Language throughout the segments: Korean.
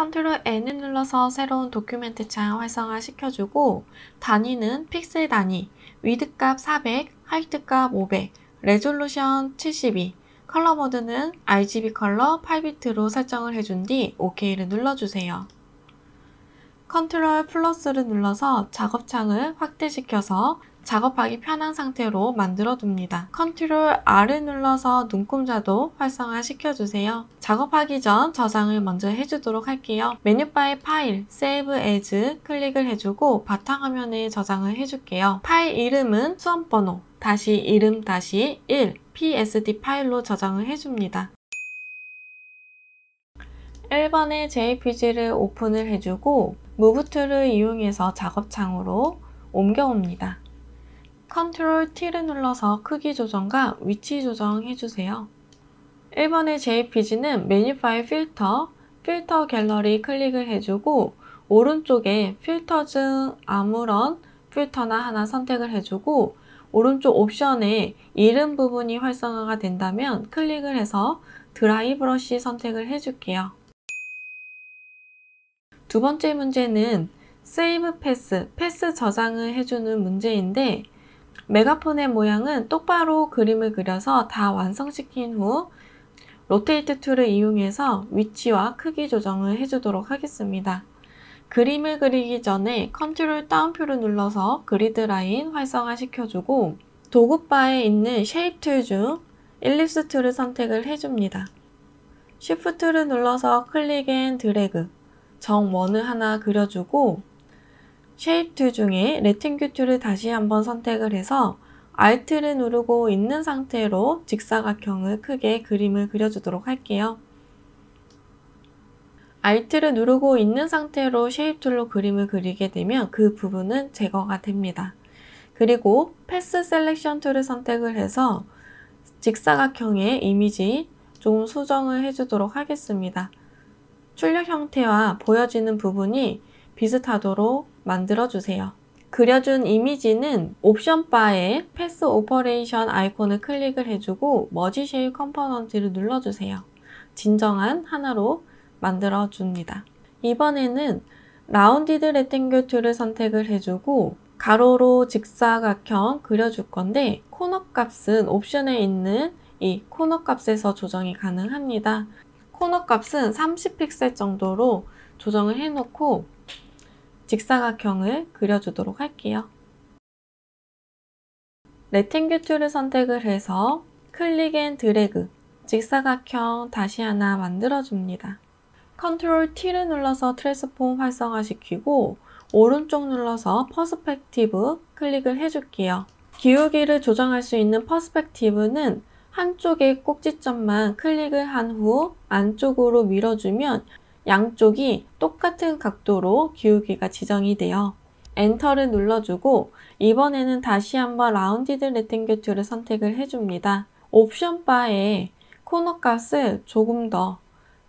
컨트롤 N을 눌러서 새로운 도큐멘트 창 활성화 시켜주고 단위는 픽셀 단위, 위드 값 400, 하이트 값 500, 레졸루션 72, 컬러 모드는 RGB 컬러 8비트로 설정을 해준 뒤 OK를 눌러주세요. 컨트롤 플러스를 눌러서 작업창을 확대시켜서 작업하기 편한 상태로 만들어 둡니다. 컨트롤 R을 눌러서 눈금자도 활성화 시켜주세요. 작업하기 전 저장을 먼저 해주도록 할게요. 메뉴바의 파일, Save As 클릭을 해주고 바탕화면에 저장을 해줄게요. 파일 이름은 수험번호, 다시 이름 다시 1, PSD 파일로 저장을 해줍니다. 1번의 JPG를 오픈을 해주고 무브 툴을 이용해서 작업창으로 옮겨옵니다. 컨트롤 T를 눌러서 크기 조정과 위치 조정 해주세요. 1번의 JPG는 메뉴 파일 필터, 필터 갤러리 클릭을 해주고 오른쪽에 필터 중 아무런 필터나 하나 선택을 해주고 오른쪽 옵션에 이름 부분이 활성화가 된다면 클릭을 해서 드라이 브러쉬 선택을 해줄게요. 두 번째 문제는 세이브 패스 저장을 해주는 문제인데 메가폰의 모양은 똑바로 그림을 그려서 다 완성시킨 후 로테이트 툴을 이용해서 위치와 크기 조정을 해주도록 하겠습니다. 그림을 그리기 전에 컨트롤 다운표를 눌러서 그리드 라인 활성화 시켜주고 도구바에 있는 쉐입 툴 중 일립스 툴을 선택을 해줍니다. 쉬프트를 눌러서 클릭 앤 드래그 정원을 하나 그려주고 쉐입 툴 중에 레팅귤 툴을 다시 한번 선택을 해서 Alt를 누르고 있는 상태로 직사각형을 크게 그림을 그려주도록 할게요. Alt를 누르고 있는 상태로 쉐입 툴로 그림을 그리게 되면 그 부분은 제거가 됩니다. 그리고 패스 셀렉션 툴을 선택을 해서 직사각형의 이미지 좀 수정을 해주도록 하겠습니다. 출력 형태와 보여지는 부분이 비슷하도록 만들어주세요. 그려준 이미지는 옵션 바에 패스 오퍼레이션 아이콘을 클릭을 해주고 머지 쉐입 컴포넌트를 눌러주세요. 진정한 하나로 만들어줍니다. 이번에는 라운디드 레팅귤 툴을 선택을 해주고 가로로 직사각형 그려줄 건데 코너 값은 옵션에 있는 이 코너 값에서 조정이 가능합니다. 코너 값은 30픽셀 정도로 조정을 해놓고 직사각형을 그려주도록 할게요. 레팅귤 툴을 선택을 해서 클릭 앤 드래그 직사각형 다시 하나 만들어줍니다. 컨트롤 T를 눌러서 트랜스폼 활성화시키고 오른쪽 눌러서 퍼스펙티브 클릭을 해줄게요. 기울기를 조정할 수 있는 퍼스펙티브는 한쪽의 꼭지점만 클릭을 한 후 안쪽으로 밀어주면 양쪽이 똑같은 각도로 기울기가 지정이 돼요. 엔터를 눌러주고 이번에는 다시 한번 라운디드 레팅귤 툴을 선택을 해줍니다. 옵션 바에 코너 값을 조금 더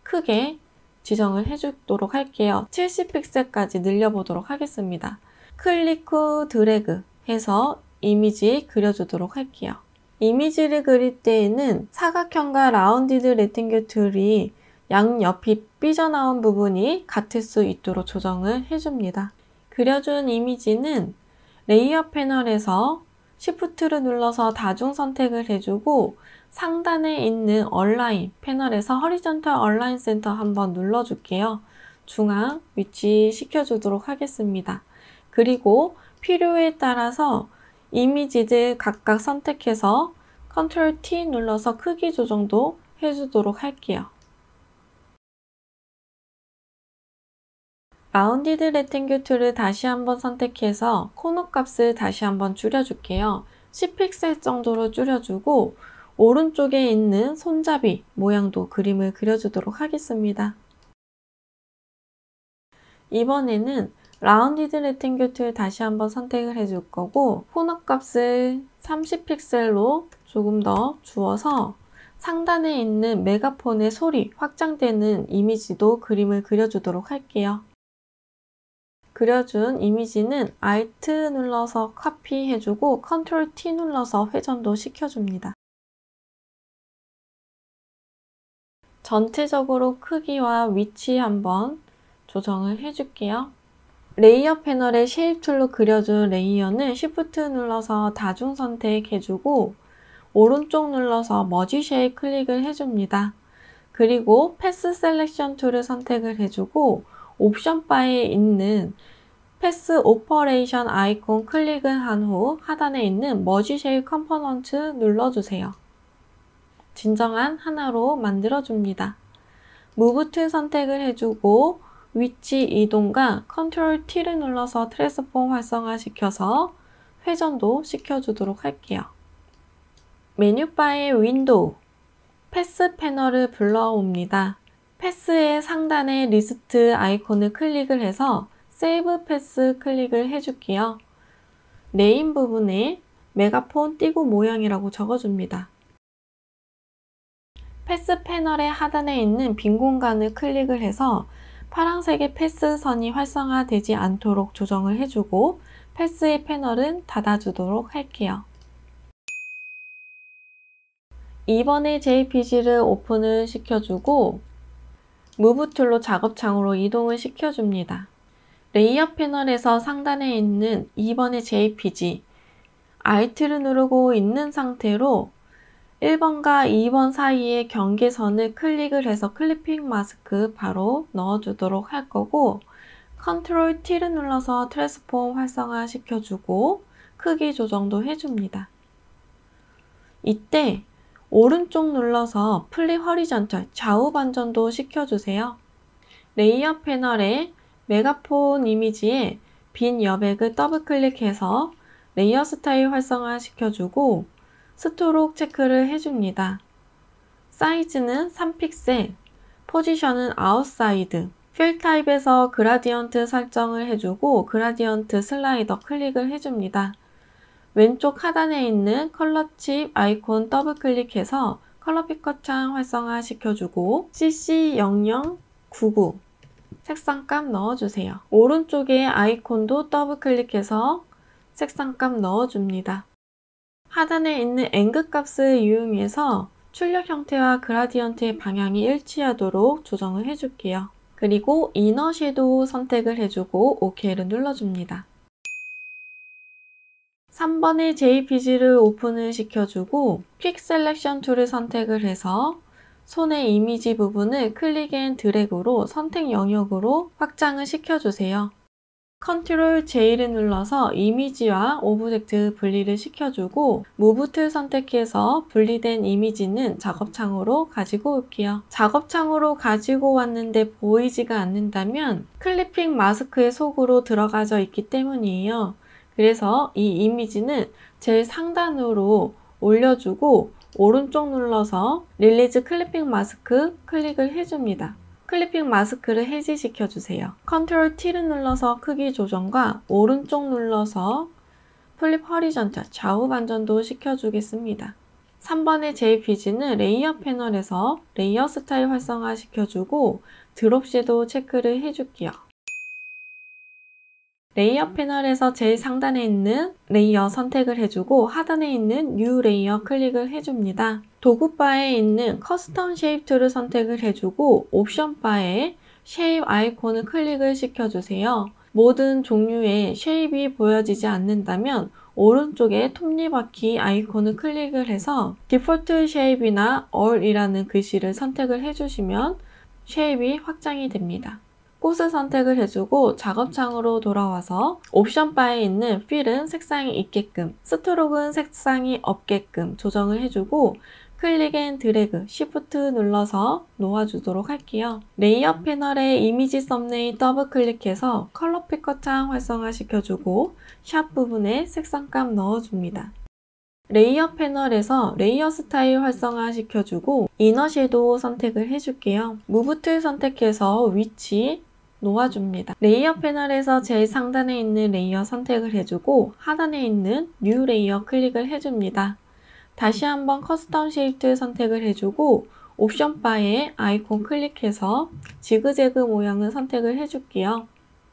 크게 지정을 해주도록 할게요. 70픽셀까지 늘려보도록 하겠습니다. 클릭 후 드래그 해서 이미지 그려주도록 할게요. 이미지를 그릴 때에는 사각형과 라운디드 레팅귤 툴이 양옆이 삐져나온 부분이 같을 수 있도록 조정을 해줍니다. 그려준 이미지는 레이어 패널에서 Shift를 눌러서 다중 선택을 해주고 상단에 있는 얼라인 패널에서 허리전털 얼라인 센터 한번 눌러줄게요. 중앙 위치 시켜주도록 하겠습니다. 그리고 필요에 따라서 이미지들 각각 선택해서 컨트롤 T 눌러서 크기 조정도 해주도록 할게요. 라운디드 레팅귤 툴을 다시 한번 선택해서 코너 값을 다시 한번 줄여줄게요. 10픽셀 정도로 줄여주고 오른쪽에 있는 손잡이 모양도 그림을 그려주도록 하겠습니다. 이번에는 라운디드 레팅귤 툴 다시 한번 선택을 해줄 거고 코너 값을 30픽셀로 조금 더 주어서 상단에 있는 메가폰의 소리 확장되는 이미지도 그림을 그려주도록 할게요. 그려준 이미지는 Alt 눌러서 카피해주고 Ctrl T 눌러서 회전도 시켜줍니다. 전체적으로 크기와 위치 한번 조정을 해줄게요. 레이어 패널에 쉐입 툴로 그려준 레이어는 Shift 눌러서 다중 선택해주고 오른쪽 눌러서 머지 쉐입 클릭을 해줍니다. 그리고 패스 셀렉션 툴을 선택을 해주고 옵션 바에 있는 패스 오퍼레이션 아이콘 클릭을 한 후 하단에 있는 머지 쉐입 컴포넌트 눌러주세요. 진정한 하나로 만들어줍니다. 무브 툴 선택을 해주고 위치 이동과 컨트롤 T를 눌러서 트랜스폼 활성화시켜서 회전도 시켜주도록 할게요. 메뉴바의 윈도우, 패스 패널을 불러옵니다. 패스의 상단에 리스트 아이콘을 클릭을 해서 세이브 패스 클릭을 해줄게요. 네임 부분에 메가폰 띄고 모양이라고 적어줍니다. 패스 패널의 하단에 있는 빈 공간을 클릭을 해서 파란색의 패스 선이 활성화되지 않도록 조정을 해주고 패스의 패널은 닫아주도록 할게요. 2번의 JPG를 오픈을 시켜주고 무브 툴로 작업창으로 이동을 시켜줍니다. 레이어 패널에서 상단에 있는 2번의 JPG Alt를 누르고 있는 상태로 1번과 2번 사이의 경계선을 클릭을 해서 클리핑 마스크 바로 넣어주도록 할 거고 컨트롤 T를 눌러서 트랜스폼 활성화 시켜주고 크기 조정도 해줍니다. 이때 오른쪽 눌러서 플립 허리전털 좌우 반전도 시켜주세요. 레이어 패널에 메가폰 이미지에 빈 여백을 더블 클릭해서 레이어 스타일 활성화 시켜주고 스토록 체크를 해줍니다. 사이즈는 3픽셀, 포지션은 아웃사이드, 필 타입에서 그라디언트 설정을 해주고 그라디언트 슬라이더 클릭을 해줍니다. 왼쪽 하단에 있는 컬러 칩 아이콘 더블 클릭해서 컬러 피커 창 활성화 시켜주고 CC0099 색상값 넣어주세요. 오른쪽에 아이콘도 더블 클릭해서 색상값 넣어줍니다. 하단에 있는 앵글 값을 이용해서 출력 형태와 그라디언트의 방향이 일치하도록 조정을 해줄게요. 그리고 이너 섀도우 선택을 해주고 OK를 눌러줍니다. 3번의 JPG를 오픈을 시켜주고 퀵 셀렉션 툴을 선택을 해서 손의 이미지 부분을 클릭 앤 드래그로 선택 영역으로 확장을 시켜주세요. 컨트롤 J를 눌러서 이미지와 오브젝트 분리를 시켜주고 무브 툴 선택해서 분리된 이미지는 작업창으로 가지고 올게요. 작업창으로 가지고 왔는데 보이지가 않는다면 클리핑 마스크의 속으로 들어가져 있기 때문이에요. 그래서 이 이미지는 제일 상단으로 올려주고 오른쪽 눌러서 릴리즈 클리핑 마스크 클릭을 해줍니다. 클리핑 마스크를 해제시켜주세요. 컨트롤 T를 눌러서 크기 조정과 오른쪽 눌러서 플립 허리전털 좌우 반전도 시켜주겠습니다. 3번의 JPG는 레이어 패널에서 레이어 스타일 활성화 시켜주고 드롭 섀도우 체크를 해줄게요. 레이어 패널에서 제일 상단에 있는 레이어 선택을 해주고 하단에 있는 뉴 레이어 클릭을 해줍니다. 도구바에 있는 커스텀 쉐입 툴을 선택을 해주고 옵션 바에 쉐입 아이콘을 클릭을 시켜주세요. 모든 종류의 쉐입이 보여지지 않는다면 오른쪽에 톱니바퀴 아이콘을 클릭을 해서 디폴트 쉐입이나 all이라는 글씨를 선택을 해주시면 쉐입이 확장이 됩니다. 꽃을 선택을 해주고 작업창으로 돌아와서 옵션 바에 있는 필은 색상이 있게끔, 스트로크는 색상이 없게끔 조정을 해주고 클릭 앤 드래그, Shift 눌러서 놓아주도록 할게요. 레이어 패널에 이미지 썸네일 더블 클릭해서 컬러 피커 창 활성화 시켜주고 샵 부분에 색상값 넣어줍니다. 레이어 패널에서 레이어 스타일 활성화 시켜주고 이너 섀도우 선택을 해줄게요. 무브 툴 선택해서 위치 놓아줍니다. 레이어 패널에서 제일 상단에 있는 레이어 선택을 해주고 하단에 있는 뉴 레이어 클릭을 해줍니다. 다시 한번 커스텀 쉐입 툴 선택을 해주고 옵션 바에 아이콘 클릭해서 지그재그 모양을 선택을 해줄게요.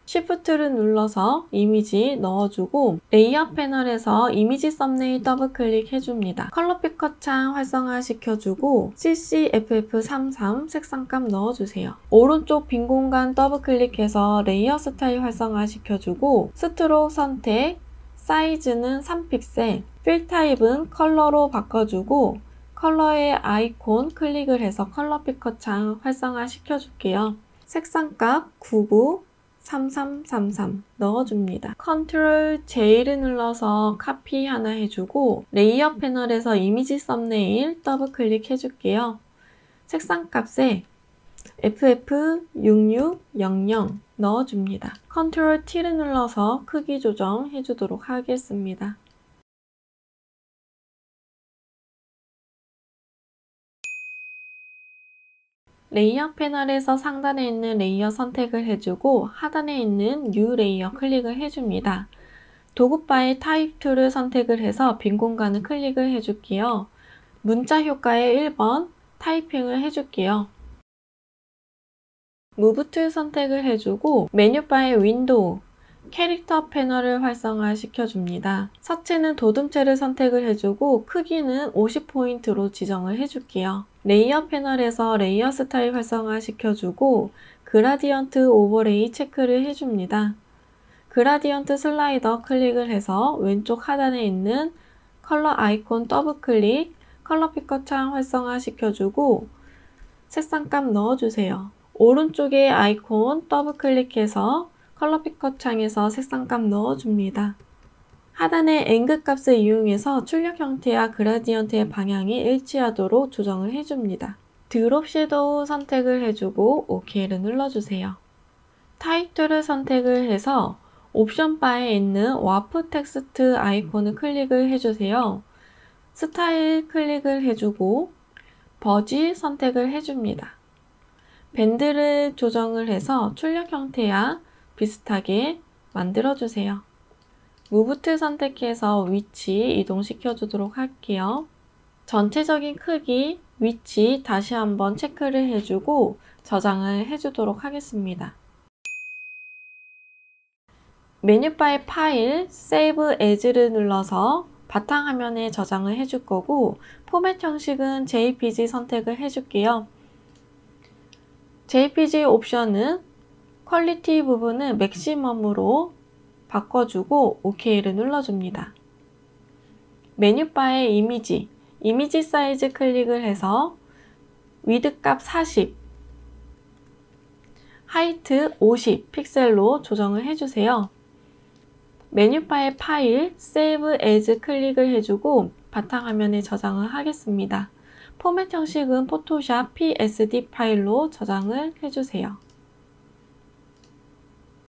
Shift를 눌러서 이미지 넣어주고 레이어 패널에서 이미지 썸네일 더블 클릭해줍니다. 컬러 피커 창 활성화 시켜주고 CCFF33 색상값 넣어주세요. 오른쪽 빈 공간 더블 클릭해서 레이어 스타일 활성화 시켜주고 스트로크 선택, 사이즈는 3픽셀, 필 타입은 컬러로 바꿔주고 컬러의 아이콘 클릭을 해서 컬러 피커 창 활성화 시켜줄게요. 색상값 993333 넣어줍니다. 컨트롤 J를 눌러서 카피 하나 해주고 레이어 패널에서 이미지 썸네일 더블 클릭해줄게요. 색상값에 FF6600 넣어줍니다. 컨트롤 T를 눌러서 크기 조정해주도록 하겠습니다. 레이어 패널에서 상단에 있는 레이어 선택을 해주고 하단에 있는 뉴 레이어 클릭을 해줍니다. 도구바의 타입 툴을 선택을 해서 빈 공간을 클릭을 해줄게요. 문자 효과의 1번 타이핑을 해줄게요. 무브 툴 선택을 해주고 메뉴바의 윈도우, 캐릭터 패널을 활성화 시켜줍니다. 서체는 도둠체를 선택을 해주고 크기는 50포인트로 지정을 해줄게요. 레이어 패널에서 레이어 스타일 활성화 시켜주고 그라디언트 오버레이 체크를 해줍니다. 그라디언트 슬라이더 클릭을 해서 왼쪽 하단에 있는 컬러 아이콘 더블 클릭, 컬러 피커 창 활성화 시켜주고 색상값 넣어주세요. 오른쪽에 아이콘 더블 클릭해서 컬러 피커 창에서 색상값 넣어줍니다. 하단의 앵글 값을 이용해서 출력 형태와 그라디언트의 방향이 일치하도록 조정을 해줍니다. 드롭 섀도우 선택을 해주고 OK를 눌러주세요. 타입 툴을 선택을 해서 옵션 바에 있는 와프 텍스트 아이콘을 클릭을 해주세요. 스타일 클릭을 해주고 버지 선택을 해줍니다. 밴드를 조정을 해서 출력 형태와 비슷하게 만들어주세요. 무브 툴 선택해서 위치 이동시켜 주도록 할게요. 전체적인 크기, 위치 다시 한번 체크를 해주고 저장을 해주도록 하겠습니다. 메뉴바의 파일, Save As를 눌러서 바탕화면에 저장을 해줄 거고 포맷 형식은 JPG 선택을 해줄게요. JPG 옵션은 퀄리티 부분은 맥시멈으로 바꿔주고 OK를 눌러줍니다. 메뉴바의 이미지 사이즈 클릭을 해서 위드 값 40, 하이트 50 픽셀로 조정을 해주세요. 메뉴바의 파일, Save As 클릭을 해주고 바탕화면에 저장을 하겠습니다. 포맷 형식은 포토샵 PSD 파일로 저장을 해주세요.